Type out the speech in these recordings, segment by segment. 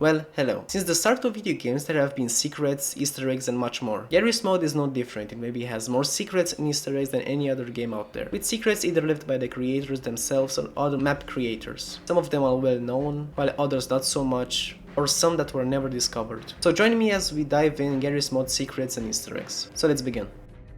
Well, hello. Since the start of video games there have been secrets, easter eggs and much more. Garry's Mod is no different, it maybe has more secrets and easter eggs than any other game out there, with secrets either left by the creators themselves or other map creators. Some of them are well known, while others not so much, or some that were never discovered. So join me as we dive in Garry's Mod secrets and easter eggs. So let's begin.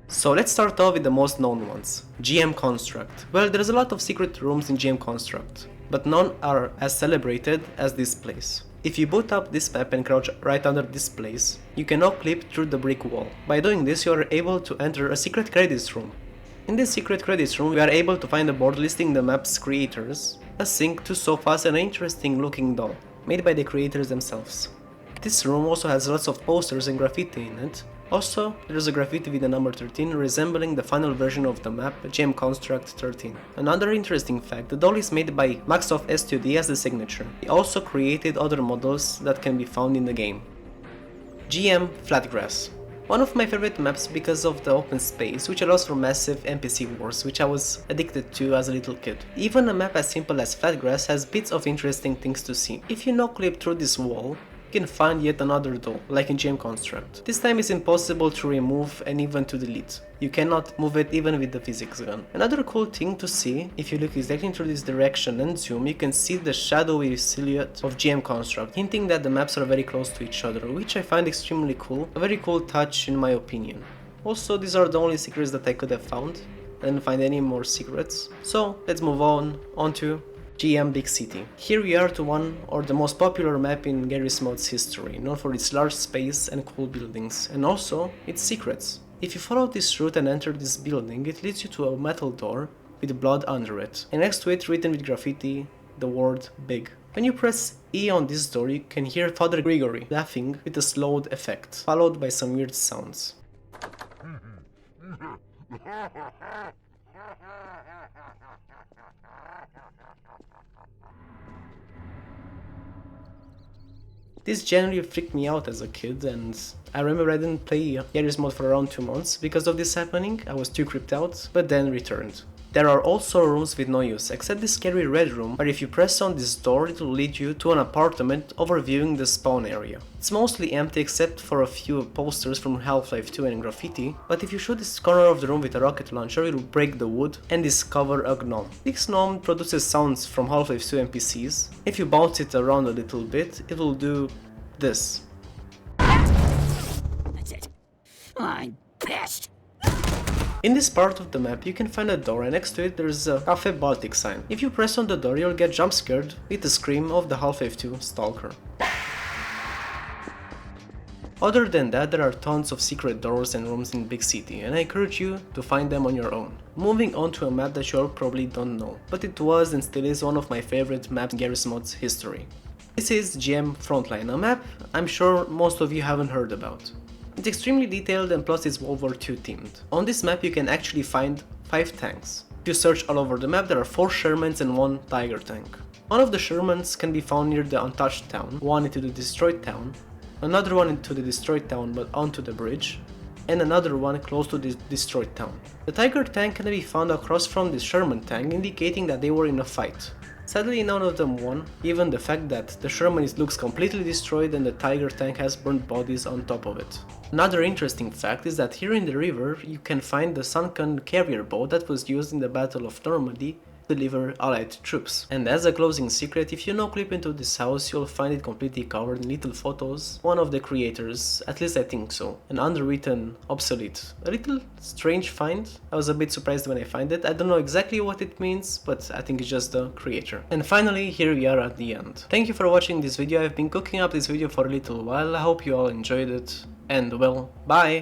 So let's start off with the most known ones. GM Construct. Well, there's a lot of secret rooms in GM Construct, but none are as celebrated as this place. If you boot up this map and crouch right under this place, you can now clip through the brick wall. By doing this, you are able to enter a secret credits room. In this secret credits room, we are able to find a board listing the map's creators, a sink, 2 sofas and an interesting looking doll, made by the creators themselves. This room also has lots of posters and graffiti in it. Also, there is a graffiti with the number 13 resembling the final version of the map, GM Construct 13. Another interesting fact, the doll is made by Maxoff S2D as the signature. He also created other models that can be found in the game. GM Flatgrass. One of my favorite maps because of the open space, which allows for massive NPC wars, which I was addicted to as a little kid. Even a map as simple as Flatgrass has bits of interesting things to see. If you now clip through this wall, you can find yet another doll, like in GM Construct. This time it's impossible to remove and even to delete. You cannot move it even with the physics gun. Another cool thing to see, if you look exactly into this direction and zoom, you can see the shadowy silhouette of GM Construct, hinting that the maps are very close to each other, which I find extremely cool, a very cool touch in my opinion. Also, these are the only secrets that I could have found. I didn't find any more secrets. So let's move on to GM Big City. Here we are to one or the most popular map in Garry's Mod's history, known for its large space and cool buildings, and also its secrets. If you follow this route and enter this building, it leads you to a metal door with blood under it, and next to it written with graffiti the word Big. When you press E on this door, you can hear Father Gregory laughing with a slowed effect, followed by some weird sounds. This generally freaked me out as a kid, and I remember I didn't play Garry's Mod for around 2 months because of this happening. I was too creeped out, but then returned. There are also rooms with no use, except this scary red room, where if you press on this door it will lead you to an apartment overviewing the spawn area. It's mostly empty except for a few posters from Half-Life 2 and graffiti, but if you shoot this corner of the room with a rocket launcher it will break the wood and discover a gnome. This gnome produces sounds from Half-Life 2 NPCs. If you bounce it around a little bit, it will do this. That's it. I'm pissed. In this part of the map you can find a door and next to it there is a Cafe Baltic sign. If you press on the door you'll get jump scared with the scream of the Half-Life 2 stalker. Other than that, there are tons of secret doors and rooms in Big City, and I encourage you to find them on your own. Moving on to a map that you all probably don't know, but it was and still is one of my favorite maps in Garry's Mod's history. This is GM Frontline, a map I'm sure most of you haven't heard about. It's extremely detailed and plus it's World War II themed. On this map you can actually find 5 tanks. If you search all over the map there are 4 Shermans and 1 Tiger tank. One of the Shermans can be found near the untouched town, one into the destroyed town, another one into the destroyed town but onto the bridge, and another one close to the destroyed town. The Tiger tank can be found across from the Sherman tank, indicating that they were in a fight. Sadly none of them won, given the fact that the Sherman looks completely destroyed and the Tiger tank has burnt bodies on top of it. Another interesting fact is that here in the river you can find the sunken carrier boat that was used in the Battle of Normandy to deliver Allied troops. And as a closing secret, if you now clip into this house you'll find it completely covered in little photos. One of the creators, at least I think so, an underwritten obsolete. A little strange find. I was a bit surprised when I find it. I don't know exactly what it means, but I think it's just the creator. And finally, here we are at the end. Thank you for watching this video. I've been cooking up this video for a little while. I hope you all enjoyed it. And well, bye!